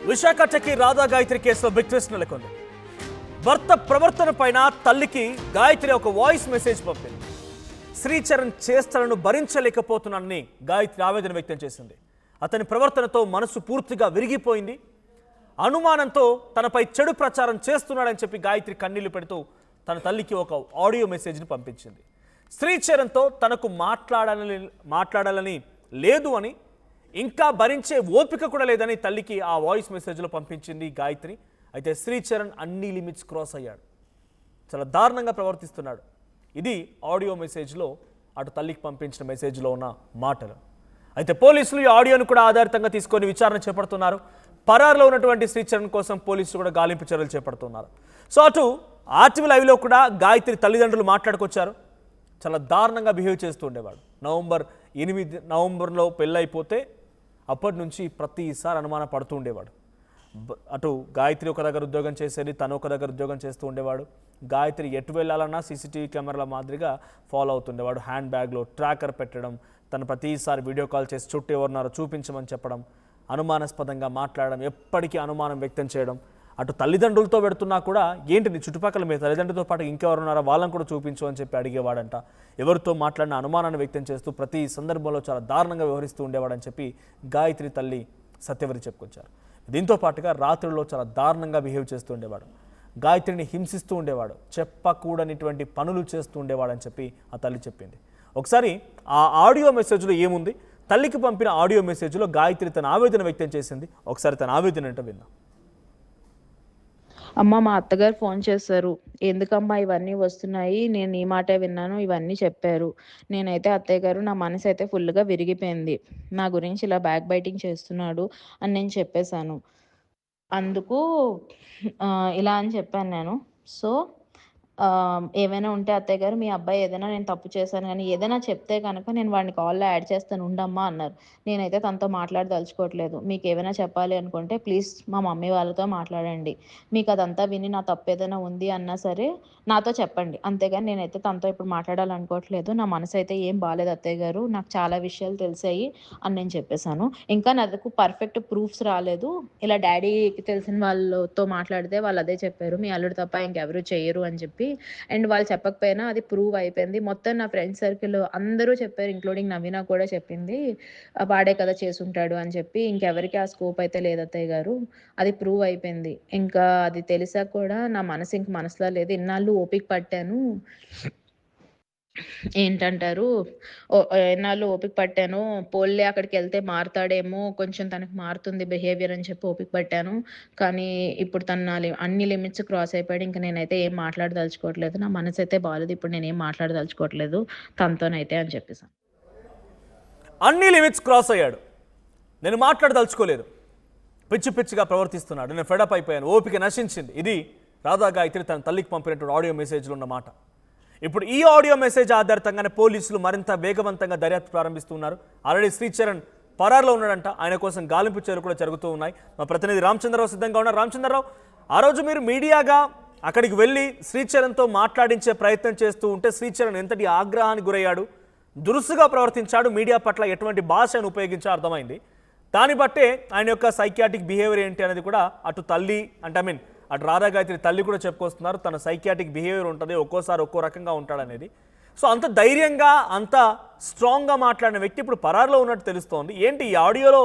విశాఖ టెక్కి రాధా గాయత్రి కేసులో big twist నెలకొంది. భర్త ప్రవర్తన పైన తల్లికి గాయత్రి ఒక వాయిస్ మెసేజ్ పంపింది. శ్రీచరణ్ చేష్టలను భరించలేకపోతున్నానని గాయత్రి ఆవేదన వ్యక్తం చేసింది. అతని ప్రవర్తనతో మనసు పూర్తిగా విరిగిపోయింది. అనుమానంతో తనపై చెడు ప్రచారం చేస్తున్నాడని చెప్పి గాయత్రి కన్నీళ్లు పెడుతూ తన తల్లికి ఒక ఆడియో మెసేజ్ని పంపించింది. శ్రీచరణ్తో తనకు మాట్లాడాలని లేదు అని, ఇంకా భరించే ఓపిక కూడా లేదని తల్లికి ఆ వాయిస్ మెసేజ్లో పంపించింది గాయత్రి. అయితే శ్రీచరణ్ అన్ని లిమిట్స్ క్రాస్ అయ్యాడు, చాలా దారుణంగా ప్రవర్తిస్తున్నాడు. ఇది ఆడియో మెసేజ్లో అటు తల్లికి పంపించిన మెసేజ్లో ఉన్న మాటలు. అయితే పోలీసులు ఈ ఆడియోను కూడా ఆధారితంగా తీసుకొని విచారణ చేపడుతున్నారు. పరారులో ఉన్నటువంటి శ్రీచరణ్ కోసం పోలీసులు కూడా గాలింపు చర్యలు చేపడుతున్నారు. సో అటు ఆర్టీవీ లైవ్లో కూడా గాయత్రి తల్లిదండ్రులు మాట్లాడుకొచ్చారు. చాలా దారుణంగా బిహేవ్ చేస్తూ ఉండేవాడు. నవంబర్లో పెళ్ళైపోతే అప్పటి నుంచి ప్రతిసారి అనుమానం పడుతూ ఉండేవాడు. అటు గాయత్రి ఒక దగ్గర ఉద్యోగం చేసేది, తను ఒక దగ్గర ఉద్యోగం చేస్తూ ఉండేవాడు. గాయత్రి ఎటు వెళ్ళాలన్నా సీసీటీవీ కెమెరాల మాదిరిగా ఫాలో అవుతుండేవాడు. హ్యాండ్ బ్యాగ్లో ట్రాకర్ పెట్టడం, తను ప్రతిసారి వీడియో కాల్ చేసి చుట్టూ ఎవరున్నారో చూపించమని చెప్పడం, అనుమానాస్పదంగా మాట్లాడడం, ఎప్పటికీ అనుమానం వ్యక్తం చేయడం. అటు తల్లిదండ్రులతో పెడుతున్నా కూడా ఏంటి నీ చుట్టుపక్కల మీ తల్లిదండ్రులతో పాటు ఇంకెవరున్నారో వాళ్ళని కూడా చూపించు అని చెప్పి అడిగేవాడంట. ఎవరితో మాట్లాడిన అనుమానాన్ని వ్యక్తం చేస్తూ ప్రతి సందర్భంలో చాలా దారుణంగా వ్యవహరిస్తూ ఉండేవాడని చెప్పి గాయత్రి తల్లి సత్యవతి చెప్పుకొచ్చారు. దీంతో పాటుగా రాత్రుల్లో చాలా దారుణంగా బిహేవ్ చేస్తూ ఉండేవాడు. గాయత్రిని హింసిస్తూ ఉండేవాడు, చెప్పకూడనిటువంటి పనులు చేస్తూ ఉండేవాడని చెప్పి ఆ తల్లి చెప్పింది. ఒకసారి ఆ ఆడియో మెసేజ్లో ఏముంది, తల్లికి పంపిన ఆడియో మెసేజ్లో గాయత్రి తన ఆవేదన వ్యక్తం చేసింది. ఒకసారి తన ఆవేదన ఏంటో విన్నాం. అమ్మ, మా అత్తగారు ఫోన్ చేశారు. ఎందుకమ్మా ఇవన్నీ వస్తున్నాయి, నేను ఈ మాటే విన్నాను, ఇవన్నీ చెప్పారు. నేనైతే అత్తయ్య గారు, నా మనసు అయితే ఫుల్గా విరిగిపోయింది. నా గురించి ఇలా బ్యాక్ బైటింగ్ చేస్తున్నాడు అని నేను చెప్పేశాను. అందుకు ఇలా అని చెప్పాను నేను. సో ఏమైనా ఉంటే అత్తయ్య గారు, మీ అబ్బాయి ఏదైనా నేను తప్పు చేశాను కానీ ఏదైనా చెప్తే కనుక నేను వాడిని కాల్లో యాడ్ చేస్తాను ఉండమ్మా అన్నారు. నేనైతే తనతో మాట్లాడదలుచుకోవట్లేదు. మీకు ఏమైనా చెప్పాలి అనుకుంటే ప్లీజ్ మా మమ్మీ వాళ్ళతో మాట్లాడండి. మీకు అదంతా విని నా తప్పు ఏదైనా ఉంది అన్నా సరే నాతో చెప్పండి, అంతేగాని నేనైతే తనతో ఇప్పుడు మాట్లాడాలనుకోవట్లేదు. నా మనసు అయితే ఏం బాగాలేదు అత్తయ్య గారు, నాకు చాలా విషయాలు తెలిసాయి అని నేను చెప్పేశాను. ఇంకా నాకు పర్ఫెక్ట్ ప్రూఫ్స్ రాలేదు. ఇలా డాడీకి తెలిసిన వాళ్ళతో మాట్లాడితే వాళ్ళు అదే చెప్పారు, మీ అల్లుడు తప్ప ఇంకెవరు చేయరు అని చెప్పి. అండ్ వాళ్ళు చెప్పకపోయినా అది ప్రూవ్ అయిపోయింది. మొత్తం నా ఫ్రెండ్ సర్కిల్ అందరూ చెప్పారు, ఇంక్లూడింగ్ నవీన కూడా చెప్పింది, వాడే కదా చేసుంటాడు అని చెప్పి. ఇంకెవరికి ఆ స్కోప్ అయితే లేదు అత్తయ్య గారు, అది ప్రూవ్ అయిపోయింది. ఇంకా అది తెలిసాక కూడా నా మనసు ఇంక మనసులో లేదు. ఇన్నాళ్ళు ఓపిక పట్టాను, ఏంటంటారు, ఎన్నాళ్ళు ఓపిక పట్టాను, పోల్లే అక్కడికి వెళ్తే మారుతాడేమో, కొంచెం తనకు మారుతుంది బిహేవియర్ అని చెప్పి ఓపిక పట్టాను. కానీ ఇప్పుడు తను అన్ని లిమిట్స్ క్రాస్ అయిపోయాడు. ఇంకా నేనైతే ఏం మాట్లాడదలుచుకోవట్లేదు, నా మనసు అయితే బాగాలేదు, ఇప్పుడు నేనేం మాట్లాడదలుచుకోవట్లేదు తనతోనైతే అని చెప్పేసాను. అన్ని లిమిట్స్ క్రాస్ అయ్యాడు, నేను మాట్లాడదలుచుకోలేదు, పిచ్చి పిచ్చిగా ప్రవర్తిస్తున్నాడు, నేను ఫెడప్ అయిపోయాను, ఓపిక నశించింది. ఇది రాధా గాయత్రి తన తల్లికి పంపినటువంటి ఆడియో మెసేజ్లో ఉన్న మాట. ఇప్పుడు ఈ ఆడియో మెసేజ్ ఆధారితంగానే పోలీసులు మరింత వేగవంతంగా దర్యాప్తు ప్రారంభిస్తున్నారు. ఆల్రెడీ శ్రీచరణ్ పరారులో ఉన్నాడంట, ఆయన కోసం గాలింపు చర్యలు కూడా జరుగుతూ ఉన్నాయి. మా ప్రతినిధి రామచంద్రరావు సిద్ధంగా ఉన్నారు. రామచంద్రరావు, ఆ రోజు మీరు మీడియాగా అక్కడికి వెళ్ళి శ్రీచరణ్తో మాట్లాడించే ప్రయత్నం చేస్తూ ఉంటే శ్రీచరణ్ ఎంతటి ఆగ్రహానికి గురయ్యాడు, దురుసుగా ప్రవర్తించాడు, మీడియా పట్ల ఎటువంటి భాషను ఉపయోగించా అర్థమైంది. దాన్ని బట్టే ఆయన యొక్క సైకియాటిక్ బిహేవియర్ ఏంటి అనేది కూడా అటు తల్లి అటు రాధా గాయత్రి తల్లి కూడా చెప్పుకొస్తున్నారు. తన సైకియాటిక్ బిహేవియర్ ఉంటుంది, ఒక్కోసారి ఒక్కో రకంగా ఉంటాడనేది. సో అంత ధైర్యంగా అంత స్ట్రాంగ్గా మాట్లాడిన వ్యక్తి ఇప్పుడు పరారులో ఉన్నట్టు తెలుస్తోంది. ఏంటి ఈ ఆడియోలో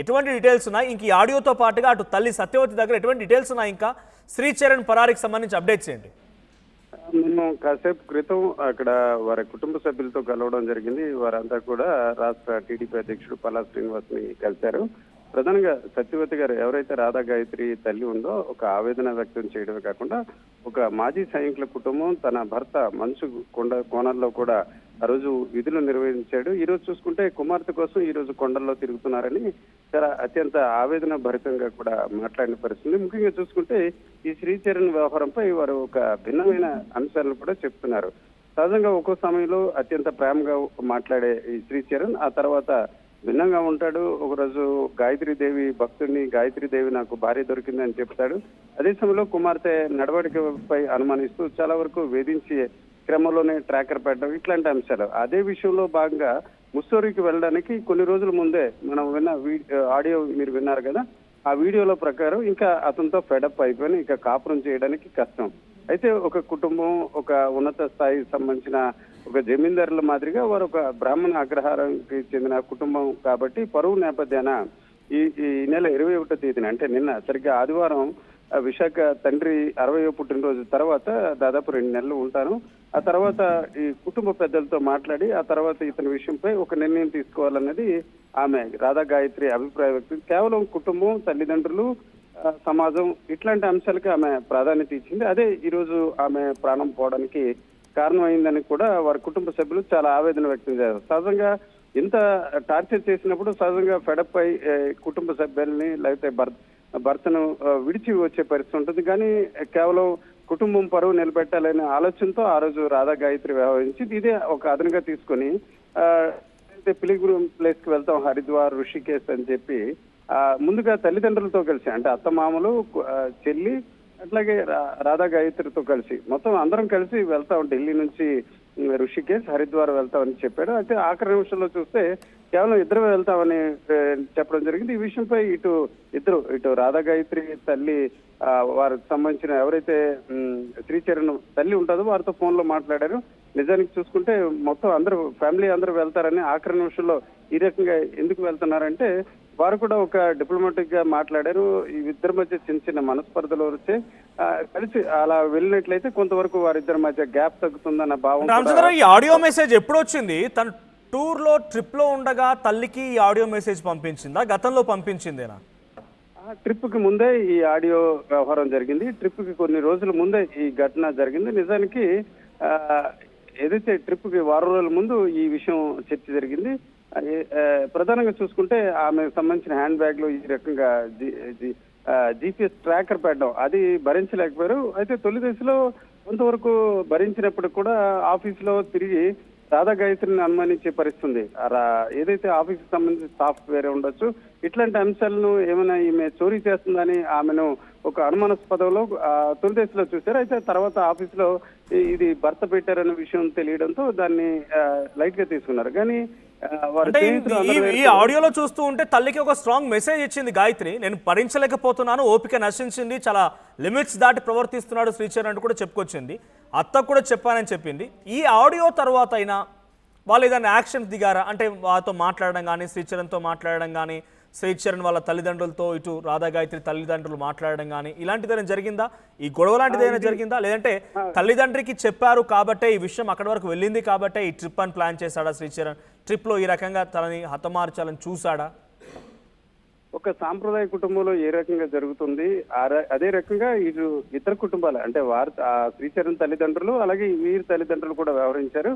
ఎటువంటి డీటెయిల్స్ ఉన్నాయి, ఇంక ఈ ఆడియోతో పాటుగా అటు తల్లి సత్యవతి దగ్గర ఎటువంటి డీటెయిల్స్ ఉన్నాయి, ఇంకా శ్రీచరణ్ పరారికి సంబంధించి అప్డేట్స్ ఏంటి? మేము కాసేపు క్రితం అక్కడ వారి కుటుంబ సభ్యులతో కలవడం జరిగింది. వారంతా కూడా రాష్ట్ర టీడీపీ అధ్యక్షుడు పల్లా శ్రీనివాస్ ని కలిశారు. ప్రధానంగా సత్యవతి గారు ఎవరైతే రాధా గాయత్రి తల్లి ఉందో ఒక ఆవేదన వ్యక్తం చేయడమే కాకుండా ఒక మాజీ సైనికుల కుటుంబం తన భర్త మనసు కోణాల్లో కూడా ఆ రోజు విధులు నిర్వహించాడు. ఈ రోజు చూసుకుంటే కుమార్తె కోసం ఈ రోజు కొండల్లో తిరుగుతున్నారని చాలా అత్యంత ఆవేదన భరితంగా కూడా మాట్లాడిన పరిస్థితి. ముఖ్యంగా చూసుకుంటే ఈ శ్రీచరణ్ వ్యవహారంపై వారు ఒక భిన్నమైన అంశాలను కూడా చెప్తున్నారు. సహజంగా ఒక్కో సమయంలో అత్యంత ప్రేమగా మాట్లాడే ఈ శ్రీచరణ్ ఆ తర్వాత భిన్నంగా ఉంటాడు. ఒకరోజు గాయత్రీదేవి భక్తుడిని, గాయత్రీదేవి నాకు భార్య దొరికిందని చెప్తాడు. అదే సమయంలో కుమార్తె నడవడికపై అనుమానిస్తూ చాలా వరకు వేధించి క్రమంలోనే ట్రాకర్ పెట్టడం, ఇట్లాంటి అంశాలు. అదే విషయంలో భాగంగా ముస్సోరికి వెళ్ళడానికి కొన్ని రోజుల ముందే మనం విన్న ఆడియో మీరు విన్నారు కదా, ఆ వీడియోల ప్రకారం ఇంకా అతనితో ఫెడప్ అయిపోయి ఇంకా కాపురం చేయడానికి కష్టం. అయితే ఒక కుటుంబం, ఒక ఉన్నత స్థాయికి సంబంధించిన ఒక జమీందారుల మాదిరిగా వారు ఒక బ్రాహ్మణ అగ్రహారానికి చెందిన కుటుంబం కాబట్టి పరువు నేపథ్యాన ఈ ఈ నెల 21వ తేదీన అంటే నిన్న సరిగ్గా ఆదివారం విశాఖ తండ్రి 60వ పుట్టినరోజు తర్వాత దాదాపు 2 నెలలు ఉంటాను. ఆ తర్వాత ఈ కుటుంబ పెద్దలతో మాట్లాడి ఆ తర్వాత ఇతని విషయంపై ఒక నిర్ణయం తీసుకోవాలన్నది ఆమె రాధా గాయత్రి అభిప్రాయ వ్యక్తం. కేవలం కుటుంబం, తల్లిదండ్రులు, సమాజం ఇట్లాంటి అంశాలకి ఆమె ప్రాధాన్యత ఇచ్చింది. అదే ఈ రోజు ఆమె ప్రాణం పోవడానికి కారణమైందని కూడా వారి కుటుంబ సభ్యులు చాలా ఆవేదన వ్యక్తం చేశారు. సహజంగా ఇంత టార్చర్ చేసినప్పుడు సహజంగా ఫెడప్ అయి కుటుంబ సభ్యుల్ని లేకపోతే భర్తను విడిచి వచ్చే పరిస్థితి ఉంటుంది. కానీ కేవలం కుటుంబం పరువు నిలబెట్టాలనే ఆలోచనతో ఆ రోజు రాధా గాయత్రి వ్యవహరించింది. ఇదే ఒక అదనుగా తీసుకొని పిలిగ్రిమ్ ప్లేస్ కి వెళ్తాం, హరిద్వార్, ఋషికేశ్ అని చెప్పి ముందుగా తల్లిదండ్రులతో కలిసి అంటే అత్తమామలు, చెల్లి అట్లాగే రాధా గాయత్రితో కలిసి మొత్తం అందరం కలిసి వెళ్తాం. ఢిల్లీ నుంచి ఋషికేశ్, హరిద్వార్ వెళ్తామని చెప్పాడు. అయితే ఆఖరి నిమిషంలో చూస్తే కేవలం ఇద్దరు వెళ్తామని చెప్పడం జరిగింది. ఈ విషయంపై ఇటు రాధా గాయత్రి తల్లి వారికి సంబంధించిన ఎవరైతే శ్రీచరణ్ తల్లి ఉంటుందో వారితో ఫోన్ లో మాట్లాడారు. నిజానికి చూసుకుంటే మొత్తం అందరూ ఫ్యామిలీ అందరూ వెళ్తారని ఆఖరి నిమిషంలో ఈ రకంగా ఎందుకు వెళ్తున్నారంటే వారు కూడా ఒక డిప్లొమాటిక్ గా మాట్లాడారు. ఈ ఇద్దరి మధ్య చిన్న చిన్న మనస్పర్ధలు వచ్చే కలిసి అలా వెళ్ళినట్లయితే కొంతవరకు వారిద్దరి మధ్య గ్యాప్ తగ్గుతుందన్న భావం. ఈ ఆడియో మెసేజ్ ఎప్పుడు వచ్చింది? తన టూర్ లో ట్రిప్ లో ఉండగా తల్లికి ఈ ఆడియో మెసేజ్ పంపించిందా, గతంలో పంపించిందేనా? ట్రిప్ కి ముందే ఈ ఆడియో వ్యవహారం జరిగింది. ట్రిప్ కి కొన్ని రోజుల ముందే ఈ ఘటన జరిగింది. నిజానికి ఏదైతే ట్రిప్ కి వారం రోజుల ముందు ఈ విషయం చర్చ జరిగింది. ప్రధానంగా చూసుకుంటే ఆమెకు సంబంధించిన హ్యాండ్ బ్యాగ్ లో ఈ రకంగా జిపిఎస్ ట్రాకర్ పెట్టడం అది భరించలేకపోయారు. అయితే తొలి దశలో కొంతవరకు భరించినప్పుడు కూడా ఆఫీసులో తిరిగి రాధా గాయత్రిని అనుమానించే పరిస్థితుంది. ఏదైతే ఆఫీస్కి సంబంధించిన సాఫ్ట్వేర్ ఉండొచ్చు, ఇట్లాంటి అంశాలను ఏమైనా ఈమె చోరీ చేస్తుందని ఆమెను ఒక అనుమానాస్పదంలో తొలి దశలో చూశారు. అయితే తర్వాత ఆఫీసులో ఇది భర్త పెట్టారనే విషయం తెలియడంతో దాన్ని లైట్ గా తీసుకున్నారు. కానీ ఈ ఆడియోలో చూస్తూ ఉంటే తల్లికి ఒక స్ట్రాంగ్ మెసేజ్ ఇచ్చింది గాయత్రి. నేను భరించలేకపోతున్నాను, ఓపిక నశించింది, చాలా లిమిట్స్ దాటి ప్రవర్తిస్తున్నాడు శ్రీచరణ్ అంటూ కూడా చెప్పుకొచ్చింది. అత్త కూడా చెప్పానని చెప్పింది. ఈ ఆడియో తర్వాత అయినా వాళ్ళు ఏదైనా యాక్షన్ దిగారా? అంటే వాళ్ళతో మాట్లాడడం కానీ, శ్రీచరణ్తో మాట్లాడడం కానీ, శ్రీచరణ్ వాళ్ళ తల్లిదండ్రులతో ఇటు రాధా గాయత్రి తల్లిదండ్రులు మాట్లాడడం కానీ ఇలాంటిదైనా జరిగిందా? ఈ గొడవ లాంటిది ఏదైనా జరిగిందా? లేదంటే తల్లిదండ్రికి చెప్పారు కాబట్టే ఈ విషయం అక్కడి వరకు వెళ్ళింది కాబట్టే ఈ ట్రిప్ అని ప్లాన్ చేశాడా శ్రీచరణ్? ట్రిప్ లో ఈ రకంగా తనని హతమార్చాలని చూశాడా? ఒక సాంప్రదాయ కుటుంబంలో ఏ రకంగా జరుగుతుంది అదే రకంగా ఇతర కుటుంబాలు అంటే శ్రీచరణ్ తల్లిదండ్రులు అలాగే వీరి తల్లిదండ్రులు కూడా వ్యవహరించారు.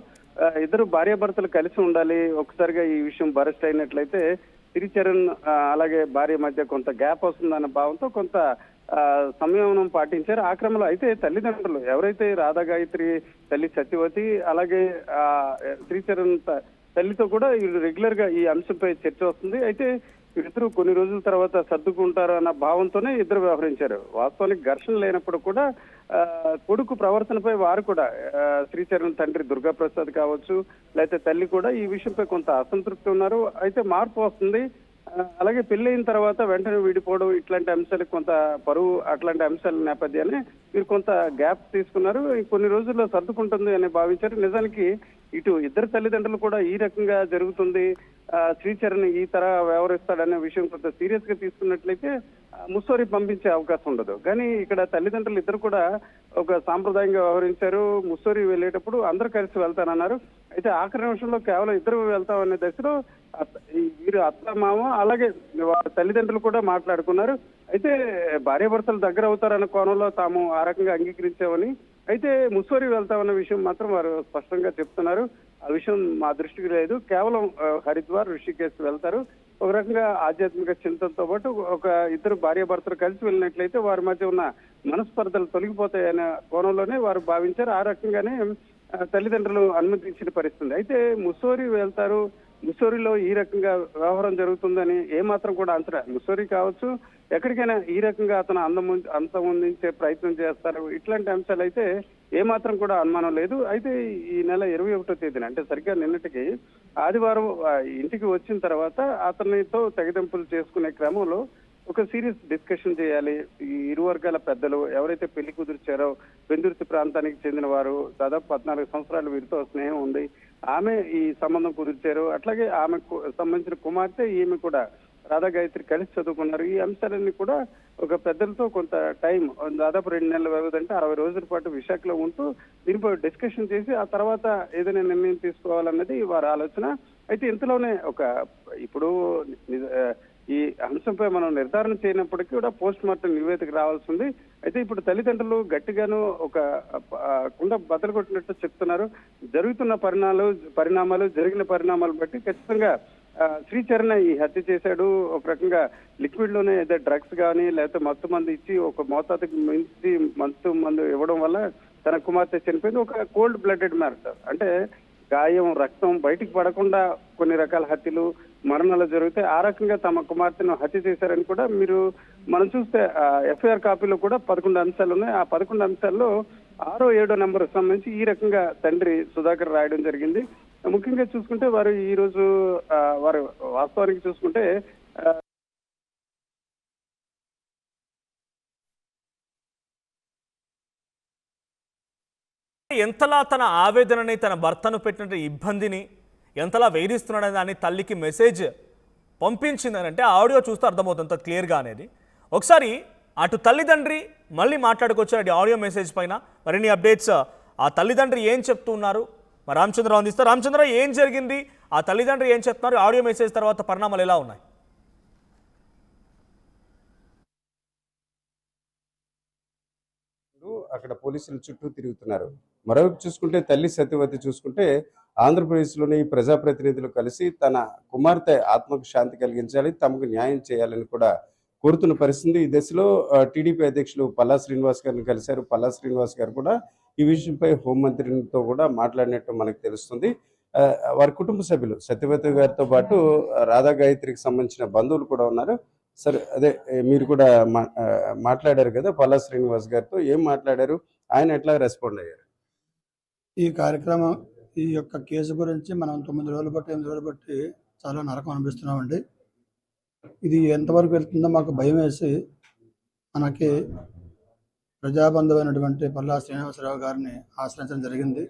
ఇద్దరు భార్యాభర్తలు కలిసి ఉండాలి. ఒకసారిగా ఈ విషయం బరస్ట్ అయినట్లయితే శ్రీచరణ్ అలాగే భార్య మధ్య కొంత గ్యాప్ వస్తుందన్న భావంతో కొంత సంయమనం పాటించారు. ఆ క్రమంలో అయితే తల్లిదండ్రులు ఎవరైతే రాధా గాయత్రి తల్లి సత్యవతి అలాగే శ్రీచరణ్ తల్లితో కూడా వీళ్ళు రెగ్యులర్ గా ఈ అంశంపై చర్చ వస్తుంది. అయితే ఇద్దరు కొన్ని రోజుల తర్వాత సర్దుకుంటారు అన్న భావంతోనే ఇద్దరు వ్యవహరించారు. వాస్తవానికి ఘర్షణ లేనప్పుడు కూడా కొడుకు ప్రవర్తనపై వారు కూడా శ్రీచరణ్ తండ్రి దుర్గాప్రసాద్ కావచ్చు లేకపోతే తల్లి కూడా ఈ విషయంపై కొంత అసంతృప్తి ఉన్నారు. అయితే మార్పు వస్తుంది. అలాగే పెళ్ళైన తర్వాత వెంటనే విడిపోవడం ఇట్లాంటి అంశాలకు కొంత పరువు అట్లాంటి అంశాల నేపథ్యాన్ని మీరు కొంత గ్యాప్ తీసుకున్నారు. కొన్ని రోజుల్లో సర్దుకుంటుంది అని భావించారు. నిజానికి ఇటు ఇద్దరు తల్లిదండ్రులు కూడా ఈ రకంగా జరుగుతుంది, శ్రీచరణ్ ఈ తర వ్యవహరిస్తాడనే విషయం కొంత సీరియస్ గా తీసుకున్నట్లయితే ముస్సోరి పంపించే అవకాశం ఉండదు. కానీ ఇక్కడ తల్లిదండ్రులు ఇద్దరు కూడా ఒక సాంప్రదాయంగా వ్యవహరించారు. ముస్సోరి వెళ్ళేటప్పుడు అందరూ కలిసి వెళ్తానన్నారు. అయితే ఆఖరి నిమిషంలో కేవలం ఇద్దరు వెళ్తామనే దశలో వీరు అత్త మామ అలాగే వాళ్ళ తల్లిదండ్రులు కూడా మాట్లాడుకున్నారు. అయితే భార్యాభర్తలు దగ్గర అవుతారన్న కోణంలో తాము ఆ రకంగా అంగీకరించామని, అయితే ముస్సోరి వెళ్తామన్న విషయం మాత్రం వారు స్పష్టంగా చెప్తున్నారు. ఆ విషయం మా దృష్టికి లేదు, కేవలం హరిద్వార్, ఋషికేశ్ వెళ్తారు. ఒక రకంగా ఆధ్యాత్మిక చింతనతో పాటు ఒక ఇద్దరు భార్యాభర్తలు కలిసి వెళ్ళినట్లయితే వారి మధ్య ఉన్న మనస్పర్ధలు తొలగిపోతాయనే కోణంలోనే వారు భావించారు. ఆ రకంగానే తల్లిదండ్రులు అనుమతించిన పరిస్థితి. అయితే ముస్సోరి వెళ్తారు, ముస్సోరిలో ఈ రకంగా వ్యవహారం జరుగుతుందని ఏమాత్రం కూడా అంచనా, ముస్సోరి కావచ్చు ఎక్కడికైనా ఈ రకంగా అతను అంతమొందించే ప్రయత్నం చేస్తారు. ఇట్లాంటి అంశాలు అయితే ఏమాత్రం కూడా అనుమానం లేదు. అయితే ఈ నెల 21వ తేదీన అంటే సరిగ్గా నిన్నటికి ఆదివారం ఇంటికి వచ్చిన తర్వాత అతనితో తెగదెంపులు చేసుకునే క్రమంలో ఒక సీరియస్ డిస్కషన్ చేయాలి. ఈ ఇరు వర్గాల పెద్దలు ఎవరైతే పెళ్లి కుదిర్చారో పెందుర్తి ప్రాంతానికి చెందిన వారు, దాదాపు 14 సంవత్సరాలు వీరితో స్నేహం ఉంది. ఆమె ఈ సంబంధం కుదిర్చారు. అట్లాగే ఆమెకు సంబంధించిన కుమార్తె ఈమె కూడా రాధా గాయత్రి కలిసి చదువుకున్నారు. ఈ అంశాలన్నీ కూడా ఒక పెద్దలతో కొంత టైం, దాదాపు 2 నెలల వ్యవధి అంటే 60 రోజుల పాటు విశాఖలో ఉంటూ దీనిపై డిస్కషన్ చేసి ఆ తర్వాత ఏదైనా నిర్ణయం తీసుకోవాలన్నది వారి ఆలోచన. అయితే ఇంతలోనే ఇప్పుడు ఈ అంశంపై మనం నిర్ధారణ చేయనప్పటికీ కూడా పోస్ట్ మార్టం నివేదిక రావాల్సి ఉంది. అయితే ఇప్పుడు తల్లిదండ్రులు గట్టిగాను కుండ బద్దలు కొట్టినట్టు చెప్తున్నారు. జరుగుతున్న పరిణామాలు జరిగిన పరిణామాలు బట్టి ఖచ్చితంగా శ్రీచరణ్ ఈ హత్య చేశాడు. ఒక రకంగా లిక్విడ్ లోనే ఏదో డ్రగ్స్ కానీ లేకపోతే మత్తు మందు ఇచ్చి ఒక మోతాదుకి మించి మత్తు మందు ఇవ్వడం వల్ల తన కుమార్తె చనిపోయింది. ఒక కోల్డ్ బ్లడెడ్ మ్యాటర్ అంటే గాయం, రక్తం బయటికి పడకుండా కొన్ని రకాల హత్యలు, మరణాలు జరిగితే ఆ రకంగా తమ కుమార్తెను హత్య చేశారని కూడా మనం చూస్తే ఎఫ్ఐఆర్ కాపీలో కూడా 11 అంశాలు ఉన్నాయి. ఆ 11 అంశాల్లో 6, 7 నెంబర్ సంబంధించి ఈ రకంగా తండ్రి సుధాకర్ రాయడం జరిగింది. ముఖ్యంగా చూసుకుంటే వారు ఈ రోజు వారు వాస్తవానికి చూసుకుంటే ఎంతలా తన ఆవేదనని, తన భర్తను పెట్టిన ఇబ్బందిని ఎంతలా వేధిస్తున్నాడని దాన్ని తల్లికి మెసేజ్ పంపించిందని అంటే ఆడియో చూస్తే అర్థమవుతుంది అంత క్లియర్గా అనేది. ఒకసారి అటు తల్లిదండ్రి మళ్ళీ మాట్లాడుకొచ్చారు ఆడియో మెసేజ్ పైన. మరిన్ని అప్డేట్స్ ఆ తల్లిదండ్రి ఏం చెప్తున్నారు మరి రామచంద్రరావు అందిస్తారు. రామచంద్ర, ఏం జరిగింది, ఆ తల్లిదండ్రి ఏం చెప్తున్నారు, ఆడియో మెసేజ్ తర్వాత పరిణామాలు ఎలా ఉన్నాయి? అక్కడ పోలీసులు చుట్టూ తిరుగుతున్నారు. మరొక చూసుకుంటే తల్లి సత్యవతి చూసుకుంటే ఆంధ్రప్రదేశ్లోని ప్రజాప్రతినిధులు కలిసి తన కుమార్తె ఆత్మకు శాంతి కలిగించాలి, తమకు న్యాయం చేయాలని కూడా కోరుతున్న పరిస్థితి. ఈ దశలో టీడీపీ అధ్యక్షులు పల్లా శ్రీనివాస్ గారిని కలిశారు. పల్లా శ్రీనివాస్ గారు కూడా ఈ విషయంపై హోంమంత్రితో కూడా మాట్లాడినట్టు మనకు తెలుస్తుంది. వారి కుటుంబ సభ్యులు సత్యవతి గారితో పాటు రాధా గాయత్రికి సంబంధించిన బంధువులు కూడా ఉన్నారు. సరే, అదే మీరు కూడా మాట్లాడారు కదా పల్లా శ్రీనివాస్ గారితో, ఏం మాట్లాడారు, ఆయన ఎట్లా రెస్పాండ్ అయ్యారు? ఈ కార్యక్రమం, ఈ యొక్క కేసు గురించి మనం 9 రోజులు బట్టి 8 రోజులు బట్టి చాలా నరకం అనిపిస్తున్నామండి. ఇది ఎంతవరకు వెళ్తుందో మాకు భయం వేసి మనకి ప్రజాబంధువైనటువంటి పల్లా శ్రీనివాసరావు గారిని ఆశ్రయించడం జరిగింది.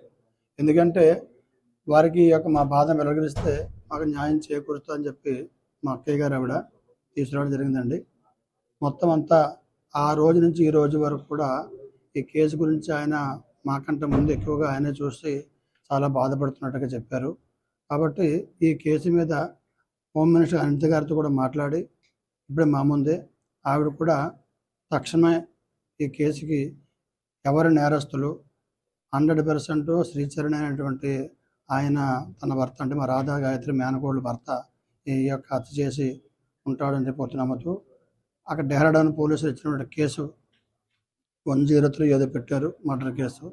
ఎందుకంటే వారికి ఈ యొక్క మా బాధ వెలగలిస్తే మాకు న్యాయం చేకూరుతా అని చెప్పి మా అక్కయ్య గారు ఆవిడ తీసుకురావడం జరిగిందండి. మొత్తం అంతా ఆ రోజు నుంచి ఈ రోజు వరకు కూడా ఈ కేసు గురించి ఆయన మాకంటే ముందు ఎక్కువగా ఆయనే చూసి చాలా బాధపడుతున్నట్టుగా చెప్పారు. కాబట్టి ఈ కేసు మీద హోమ్ మినిస్టర్ అనిత గారితో కూడా మాట్లాడి ఇప్పుడే మా ముందే ఆవిడ కూడా తక్షణమే ఈ కేసుకి ఎవరు నేరస్తులు 100% శ్రీచరణ్ అనేటువంటి ఆయన తన భర్త అంటే మా రాధా గాయత్రి మేనకోళ్ళ భర్త ఈ యొక్క హత్య చేసి ఉంటాడని చెప్పి నమ్ముతూ అక్కడ డెహ్రాడూన్ పోలీసులు ఇచ్చినటువంటి కేసు 103 ఏదో పెట్టారు, మర్డర్ కేసు.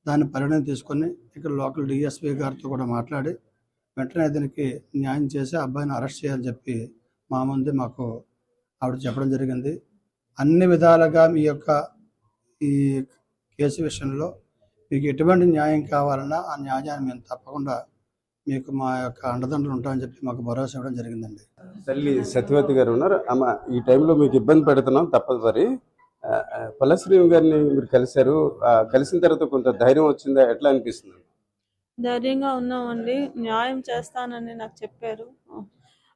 దాన్ని పరిగణన తీసుకొని ఇక్కడ లోకల్ డిఎస్పీ గారితో కూడా మాట్లాడి వెంటనే దీనికి న్యాయం చేసి అబ్బాయిని అరెస్ట్ చేయాలని చెప్పి మా ముందే మాకు ఆవిడ చెప్పడం జరిగింది. అన్ని విధాలుగా మీ యొక్క ఈ కేసు విషయంలో మీకు ఎటువంటి న్యాయం కావాలన్నా ఆ న్యాయాన్ని మేము తప్పకుండా మీకు మా యొక్క అండదండలు ఉంటామని చెప్పి మాకు భరోసా ఇవ్వడం జరిగిందండి. తల్లి సత్యవతి గారు ఉన్నారు. అమ్మ, ఈ టైంలో మీకు ఇబ్బంది పెడుతున్నాం తప్పదు. మరి పల్లా శ్రీనివాస్ గారిని మీరు కలిశారు, కలిసిన తర్వాత కొంత ధైర్యం వచ్చిందా, ఎట్లా అనిపిస్తుంది? ధైర్యంగా ఉన్నామండి. న్యాయం చేస్తానని నాకు చెప్పారు.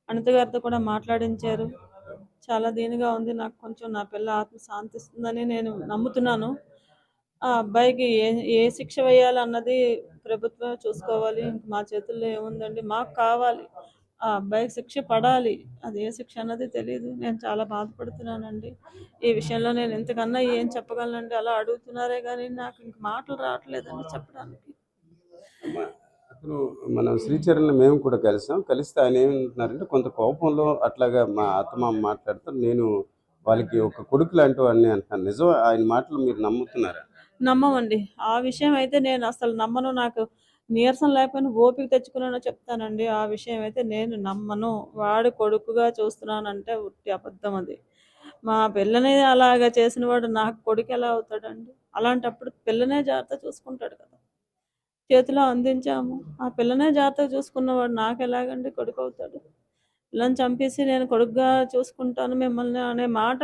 అనిత గారితో కూడా మాట్లాడించారు. చాలా దీనిగా ఉంది. నాకు కొంచెం నా పిల్ల ఆత్మ శాంతిస్తుందని నేను నమ్ముతున్నాను. ఆ అబ్బాయికి ఏ శిక్ష వేయాలన్నది ప్రభుత్వమే చూసుకోవాలి. మా చేతుల్లో ఏముందండి, మాకు కావాలి ఆ అబ్బాయికి శిక్ష పడాలి. అది ఏ శిక్ష అన్నది తెలియదు. నేను చాలా బాధపడుతున్నానండి. ఈ విషయంలో నేను ఇంతకన్నా ఏం చెప్పగలనండి. అలా అడుగుతున్నారే కానీ నాకు ఇంక మాటలు రావట్లేదండి చెప్పడానికి. అతను మనం శ్రీచరణ్ మేము కూడా కలిస్తే ఆయన ఏమంటున్నారంటే కొంత కోపంలో అట్లాగా మా ఆత్మ మాట్లాడుతారు, నేను వాళ్ళకి ఒక కొడుకు లాంటి వాడిని అంటున్నాను. నిజం ఆయన మాటలు మీరు నమ్ముతున్నారా? నమ్మమండి. ఆ విషయం అయితే నేను అసలు నమ్మను. నాకు నీరసం లేకపోయినా ఓపిక తెచ్చుకున్నానో చెప్తానండి. ఆ విషయం అయితే నేను నమ్మను. వాడు కొడుకుగా చూస్తున్నానంటే ఉట్టి అబద్ధం అది. మా పిల్లని అలాగా చేసిన వాడు నాకు కొడుకు ఎలా అవుతాడండి? అలాంటప్పుడు పిల్లనే జాగ్రత్త చూసుకుంటాడు కదా. చేతిలో అందించాము, ఆ పిల్లనే జాగ్రత్తగా చూసుకున్నవాడు నాకు ఎలాగండి కొడుకు అవుతాడు? పిల్లని చంపేసి నేను కొడుకుగా చూసుకుంటాను మిమ్మల్ని అనే మాట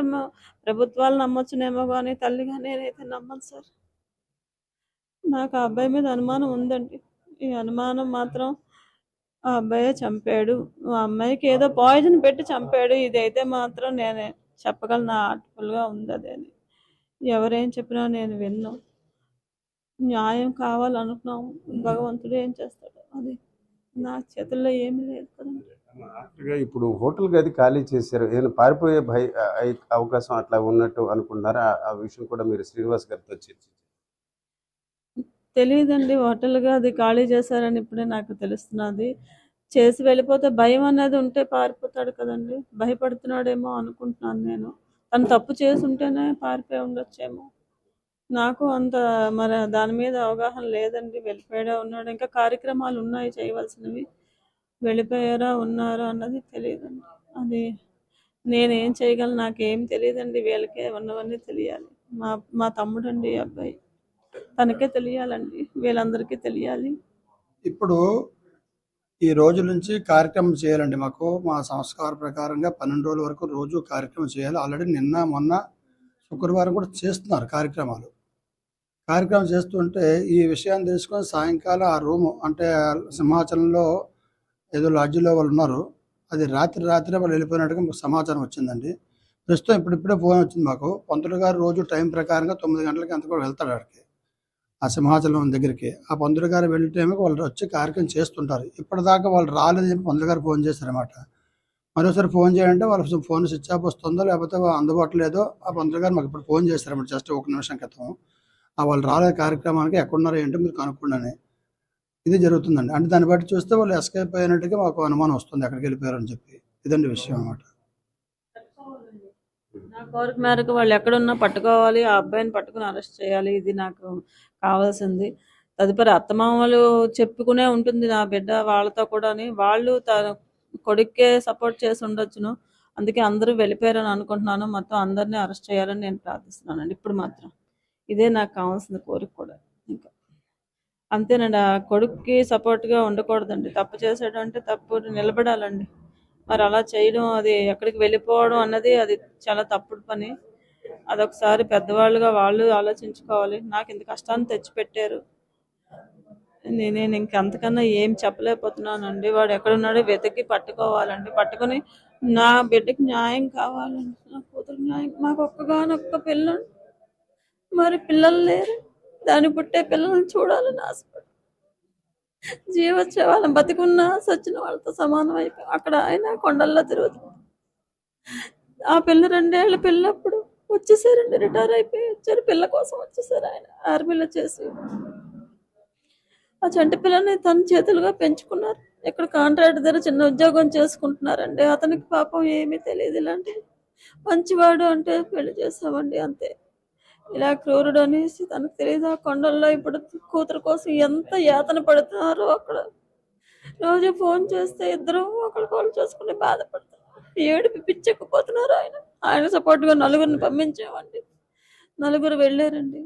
ప్రభుత్వాలు నమ్మొచ్చునేమో కానీ తల్లిగా నేనైతే నమ్మను సార్. నాకు ఆ అబ్బాయి మీద అనుమానం ఉందండి. ఈ అనుమానం మాత్రం ఆ అబ్బాయే చంపాడు. ఆ అమ్మాయికి ఏదో పాయిజన్ పెట్టి చంపాడు. ఇదైతే మాత్రం నేనే చెప్పగలను. ఆర్ట్ఫుల్గా ఉంది అదేని. ఎవరేం చెప్పినా నేను విన్ను. న్యాయం కావాలనుకున్నాము. భగవంతుడు ఏం చేస్తాడు, అది నా చేతుల్లో ఏమీ లేదు కదండి. ఆఖరిగా ఇప్పుడు హోటల్ గది ఖాళీ చేశారు. ఏదైనా పారిపోయే అవకాశం అట్లా ఉన్నట్టు అనుకుంటున్నారా? ఆ విషయం కూడా మీరు శ్రీనివాస్ గారితో చర్చించారు. తెలియదండి, హోటల్గా అది ఖాళీ చేశారని ఇప్పుడే నాకు తెలుస్తున్నది. చేసి వెళ్ళిపోతే భయం అనేది ఉంటే పారిపోతాడు కదండి. భయపడుతున్నాడేమో అనుకుంటున్నాను నేను. తను తప్పు చేసి ఉంటేనే పారిపోయి ఉండొచ్చేమో. నాకు అంత మరి దాని మీద అవగాహన లేదండి. వెళ్ళిపోయాడా ఉన్నాడు, ఇంకా కార్యక్రమాలు ఉన్నాయి చేయవలసినవి. వెళ్ళిపోయారా ఉన్నారా అన్నది తెలియదండి. అది నేనేం చేయగలను, నాకేం తెలియదండి. వీళ్ళకే ఉన్నవన్నీ తెలియాలి. మా మా తమ్ముడండి ఈ అబ్బాయి, తనకే తెలియాలండి, వీళ్ళందరికీ తెలియాలి. ఇప్పుడు ఈ రోజు నుంచి కార్యక్రమం చేయాలండి. మాకు మా సంస్కార ప్రకారంగా 12 రోజుల వరకు రోజు కార్యక్రమం చేయాలి. ఆల్రెడీ నిన్న మొన్న శుక్రవారం కూడా చేస్తున్నారు కార్యక్రమాలు. కార్యక్రమం చేస్తుంటే ఈ విషయాన్ని తెలుసుకొని సాయంకాలం ఆ రూము అంటే సింహాచలంలో ఏదో లాడ్జిలో వాళ్ళు ఉన్నారు. అది రాత్రి వాళ్ళు వెళ్ళిపోయినట్టుగా మాకు సమాచారం వచ్చిందండి. ప్రస్తుతం ఇప్పుడిప్పుడే ఫోన్ వచ్చింది మాకు. పంతులు గారు రోజు టైం ప్రకారంగా 9 గంటలకి అంత కూడా వెళ్తాడు అక్కడికి, ఆ సింహాచలం దగ్గరికి. ఆ పంతులు గారు వెళ్ళే టైంకి వాళ్ళు వచ్చి కార్యక్రమం చేస్తుంటారు. ఇప్పటిదాకా వాళ్ళు రాలేదని చెప్పి పంతులు గారు ఫోన్ చేశారన్నమాట. మరోసారి ఫోన్ చేయాలంటే వాళ్ళ ఫోన్ స్విచ్ ఆఫ్ వస్తుందో లేకపోతే అందుబాటులో లేదో ఆ పంతులు గారు మాకు ఇప్పుడు ఫోన్ చేశారన్నమాట జస్ట్ 1 నిమిషం క్రితం. వాళ్ళు రాలేదు కార్యక్రమానికి, ఎక్కడున్నారో ఏంటో మీరు కనుక్కోండి. ఇది జరుగుతుందండి. అంటే దాన్ని బట్టి చూస్తే వాళ్ళు ఎస్కేప్ అయినట్టుగా మాకు అనుమానం వస్తుంది, ఎక్కడికి వెళ్ళిపోయారని చెప్పి. ఇదండి విషయం అన్నమాట. నా కోరిక మేరకు వాళ్ళు ఎక్కడున్నా పట్టుకోవాలి, ఆ అబ్బాయిని పట్టుకుని అరెస్ట్ చేయాలి. ఇది నాకు కావాల్సింది. తదుపరి అత్తమామలు చెప్పుకునే ఉంటుంది నా బిడ్డ వాళ్ళతో కూడాని. వాళ్ళు తన కొడుక్కే సపోర్ట్ చేసి ఉండొచ్చును. అందుకే అందరూ వెళ్ళిపోయారని అనుకుంటున్నాను. మొత్తం అందరినీ అరెస్ట్ చేయాలని నేను ప్రార్థిస్తున్నానండి. ఇప్పుడు మాత్రం ఇదే నాకు కావాల్సిన కోరిక కూడా. ఇంకా అంతేనండి. ఆ కొడుక్కి సపోర్ట్గా ఉండకూడదండి. తప్పు చేసాడు అంటే తప్పు నిలబడాలండి. మరి అలా చేయడం, అది ఎక్కడికి వెళ్ళిపోవడం అన్నది అది చాలా తప్పుడు పని. అదొకసారి పెద్దవాళ్ళుగా వాళ్ళు ఆలోచించుకోవాలి. నాకు ఇంత కష్టాన్ని తెచ్చిపెట్టారు. నేను ఇంకంతకన్నా ఏం చెప్పలేకపోతున్నానండి. వాడు ఎక్కడున్నాడో వెతికి పట్టుకోవాలండి. పట్టుకొని నా బిడ్డకి న్యాయం కావాలండి. నా కూతురు న్యాయం. మాకు ఒక్కగానొక్క పిల్లండి, మరి పిల్లలు లేరు. దాని పుట్టే పిల్లల్ని చూడాలని ఆశపడి జీవొచ్చే వాళ్ళని బతికున్నా సచ్చిన వాళ్ళతో సమానం అయిపోయి అక్కడ ఆయన కొండల్లో తిరుగుతుంది. ఆ పిల్ల 2 ఏళ్ళ పిల్లప్పుడు వచ్చేసారండి, రిటైర్ అయిపోయి వచ్చారు. పిల్ల కోసం వచ్చేసారు ఆయన ఆర్మీలో చేసి. ఆ చంటి పిల్లని తన చేతులుగా పెంచుకున్నారు. ఇక్కడ కాంట్రాక్ట్ దగ్గర చిన్న ఉద్యోగం చేసుకుంటున్నారండి. అతనికి పాపం ఏమీ తెలియదు. ఇలాంటి మంచివాడు అంటే పెళ్లి చేసామండి అంతే. ఇలా క్రూరుడు అనేసి తనకు తెలియదు. ఆ కొండల్లో ఇప్పుడు కూతురు కోసం ఎంత యాతన పడుతున్నారో అక్కడ. రోజు ఫోన్ చేస్తే ఇద్దరు ఒకరికొకరు చూసుకుని బాధపడతారు. ఏడుపు పిచ్చెక్కిపోతున్నారు. ఆయన సపోర్ట్గా 4గురిని పంపించామండి. 4గురు వెళ్ళారండి.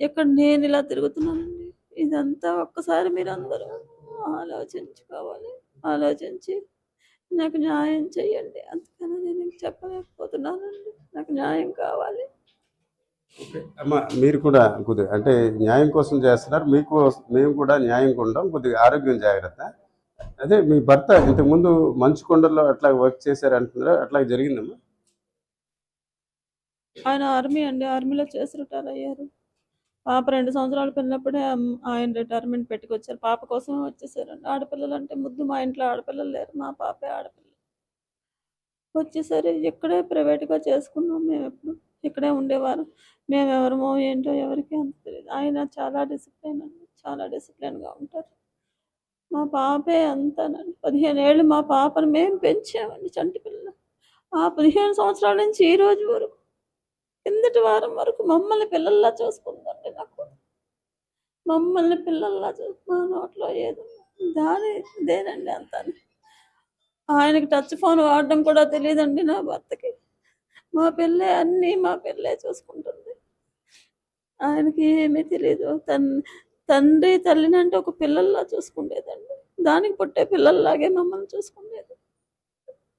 ఇక్కడ నేను ఇలా తిరుగుతున్నానండి. ఇదంతా ఒక్కసారి మీరందరూ ఆలోచించుకోవాలి. ఆలోచించి నాకు న్యాయం చెయ్యండి. అందుకని నేను చెప్పలేకపోతున్నానండి. నాకు న్యాయం కావాలి. అమ్మ, మీరు కూడా కొద్దిగా అంటే న్యాయం కోసం చేస్తున్నారు. మేము కూడా న్యాయం కొంటాం. కొద్దిగా ఆరోగ్యం జాగ్రత్త. అదే మీ భర్త ఇంతకుముందు మంచుకొండలో అట్లా వర్క్ చేశారు అంటున్నారా? అట్లా జరిగిందమ్మా? ఆయన ఆర్మీ అండి, ఆర్మీలో చేసి రిటైర్ అయ్యారు. పాప 2 సంవత్సరాలు పిల్లప్పుడే ఆయన రిటైర్మెంట్ పెట్టుకొచ్చారు. పాప కోసం వచ్చేసారండి. ఆడపిల్లలు అంటే ముద్దు. మా ఇంట్లో ఆడపిల్లలు లేరు, మా పాపే ఆడపిల్ల. వచ్చేసరి ఇక్కడే ప్రైవేట్గా చేసుకున్నాం. మేము ఎప్పుడు ఇక్కడే ఉండేవారు. మేము ఎవరమో ఏంటో ఎవరికి అంత తెలియదు. ఆయన చాలా డిసిప్లిన్ అండి, చాలా డిసిప్లిన్గా ఉంటారు. మా పాపే అంతానండి. 15 ఏళ్ళు మా పాపను మేము పెంచామండి, చంటి పిల్ల. ఆ 15 సంవత్సరాల నుంచి ఈ రోజు వరకు, కిందటి వారం వరకు మమ్మల్ని పిల్లల్లా చూసుకుందండి. నాకు మమ్మల్ని పిల్లల్లా మా నోట్లో ఏదో దేనండి అంతా. ఆయనకి టచ్ ఫోన్ వాడడం కూడా తెలియదండి నా భర్తకి. మా పిల్లే చూసుకుంటుంది. ఆయనకి ఏమీ తెలియదు. తండ్రి తల్లిని అంటే ఒక పిల్లల్లా చూసుకునేదండి. దానికి పుట్టే పిల్లల్లాగే మమ్మల్ని చూసుకునేది.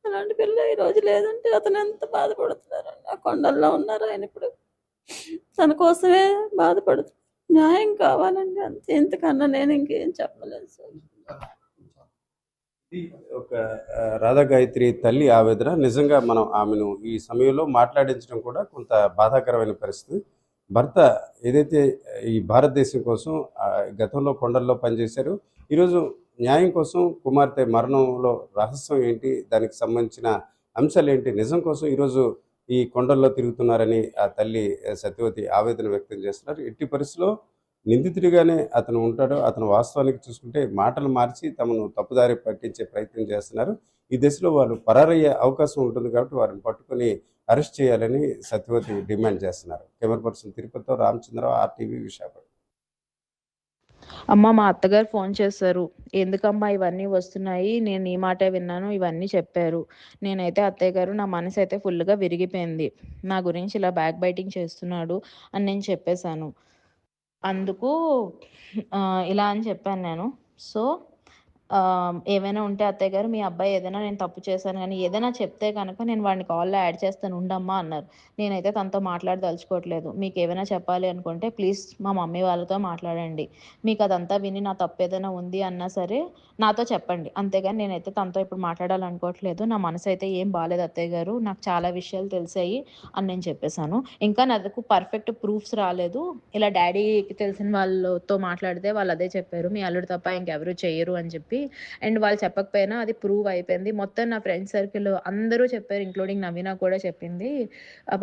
అలాంటి పిల్ల ఈ రోజు లేదంటే అతను ఎంత బాధపడుతున్నారండి. ఆ కొండల్లో ఉన్నారు ఆయన ఇప్పుడు. తన కోసమే బాధపడుతున్నారు. న్యాయం కావాలండి అంతే. ఇంతకన్నా నేను ఇంకేం చెప్పలేను సార్. ఇది ఒక రాధా గాయత్రి తల్లి ఆవేదన. నిజంగా మనం ఆమెను ఈ సమయంలో మాట్లాడించడం కూడా కొంత బాధాకరమైన పరిస్థితి. భర్త ఏదైతే ఈ భారతదేశం కోసం గతంలో కొండల్లో పనిచేశారు, ఈరోజు న్యాయం కోసం కుమార్తె మరణంలో రహస్యం ఏంటి, దానికి సంబంధించిన అంశాలు ఏంటి, నిజం కోసం ఈరోజు ఈ కొండల్లో తిరుగుతున్నారని ఆ తల్లి సత్యవతి ఆవేదన వ్యక్తం చేస్తున్నారు. ఎట్టి పరిస్థితిలో నిందితుడిగానే అతను ఉంటాడు. అతను వాస్తవానికి చూసుకుంటే మాటలు మార్చి తమను తప్పుదారి పట్టించే ప్రయత్నం చేస్తున్నారు. ఈ దశలో వాళ్ళు పరారయ్యే అవకాశం ఉంటుంది కాబట్టి వారిని పట్టుకొని అరెస్ట్ చేయాలని సత్యవతి డిమాండ్ చేస్తున్నారు. కెమెరా పర్సన్ తిరుపతితో రామచంద్రరావు, ఆర్టీవీ, విశాఖపట్నం. అమ్మ మా అత్తగారు ఫోన్ చేశారు. ఎందుకమ్మా ఇవన్నీ వస్తున్నాయి? నేను ఈ మాటే విన్నాను. ఇవన్నీ చెప్పారు. నేనైతే అత్తయ్య గారు నా మనసైతే ఫుల్‌గా విరిగిపోయింది. నా గురించి ఇలా బ్యాక్ బైటింగ్ చేస్తున్నాడు అని నేను చెప్పేశాను. అందుకు ఇలా అని చెప్పాను నేను. సో, ఏవైనా ఉంటే అత్తయ్య గారు మీ అబ్బాయి ఏదైనా నేను తప్పు చేశాను గానీ, ఏదైనా చెప్తే గనక నేను వాడిని కాల్‌లో యాడ్ చేస్తాను ఉండమ్మా అన్నారు. నేనైతే తనతో మాట్లాడదలుచుకోవట్లేదు. మీకేమైనా చెప్పాలి అనుకుంటే ప్లీజ్ మా మమ్మీ వాళ్ళతో మాట్లాడండి. మీకదంతా విని నా తప్పేదైనా ఉంది అన్నా సరే నాతో చెప్పండి. అంతేగాని నేనైతే తనతో ఇప్పుడు మాట్లాడాలనుకోవట్లేదు. నా మనసైతే ఏం బాలేదు అత్తయ్య గారు. నాకు చాలా విషయాలు తెలిసాయి అని నేను చెప్పేసాను. ఇంకా నా దగ్గరకు పర్ఫెక్ట్ ప్రూఫ్స్ రాలేదు. ఇలా డ్యాడీకి తెలిసిన వాళ్ళతో మాట్లాడితే వాళ్ళదే చెప్పారు. మీ అల్లుడు తప్ప ఇంకెవరు చెయ్యరు అని చెప్పి. అండ్ వాళ్ళు చెప్పకపోయినా అది ప్రూవ్ అయిపోయింది. మొత్తం నా ఫ్రెండ్ సర్కిల్ అందరూ చెప్పారు. ఇంక్లూడింగ్ నవీన కూడా చెప్పింది.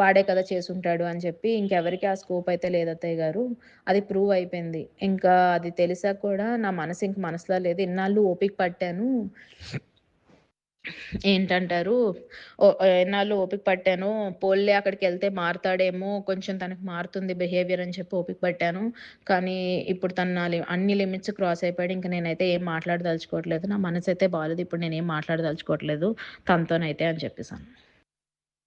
వాడే కదా చేసుంటాడు అని చెప్పి. ఇంకెవరికీ ఆ స్కోప్ అయితే లేదు అత్తయ్య గారు. అది ప్రూవ్ అయిపోయింది. ఇంకా అది తెలిసాక కూడా నా మనసు ఇంక మనసులో లేదు. ఇన్నాళ్ళు ఓపిక పట్టాను. ఏంటంటారు? ఎన్నాళ్ళు ఓపిక పట్టాను. పోన్లే అక్కడికెళ్తే మారతాడేమో, కొంచెం తనకి మారుతుంది బిహేవియర్ అని చెప్పి ఓపిక పట్టాను. కానీ ఇప్పుడు తను నా అన్ని లిమిట్స్ క్రాస్ అయిపోయాడు. ఇంక నేనైతే ఏం మాట్లాడదలుచుకోవట్లేదు. నా మనసైతే బాలేదు. ఇప్పుడు నేనేం మాట్లాడదలుచుకోవట్లేదు తనతోనైతే అని చెప్పేసాను.